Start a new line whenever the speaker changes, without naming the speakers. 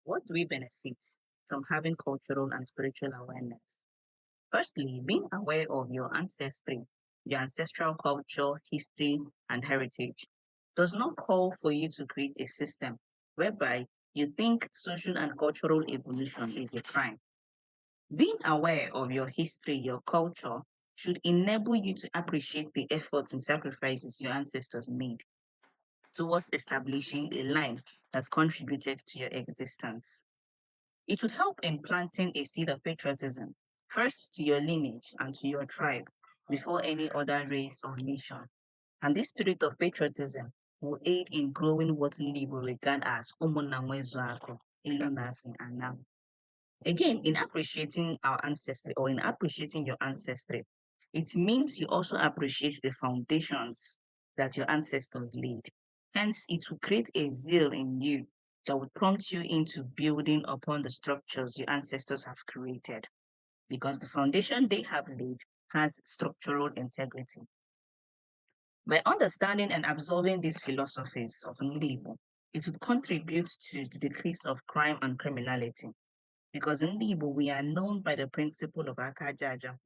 What do we benefit from having cultural and spiritual awareness? Firstly, being aware of your ancestry, your ancestral culture, history, and heritage does not call for you to create a system whereby you think social and cultural evolution is a crime. Being aware of your history, your culture, should enable you to appreciate the efforts and sacrifices your ancestors made towards establishing a line that contributed to your existence. It would help in planting a seed of patriotism, first to your lineage and to your tribe, before any other race or nation. And this spirit of patriotism will aid in growing what Lili will regard as Umunamwezuako, Ilonasi, and now. Again, in appreciating our ancestry or in appreciating your ancestry, it means you also appreciate the foundations that your ancestors laid. Hence, it will create a zeal in you that would prompt you into building upon the structures your ancestors have created because the foundation they have laid has structural integrity. By understanding and absorbing these philosophies of Igbo, it would contribute to the decrease of crime and criminality because in Igbo, we are known by the principle of Akajaja.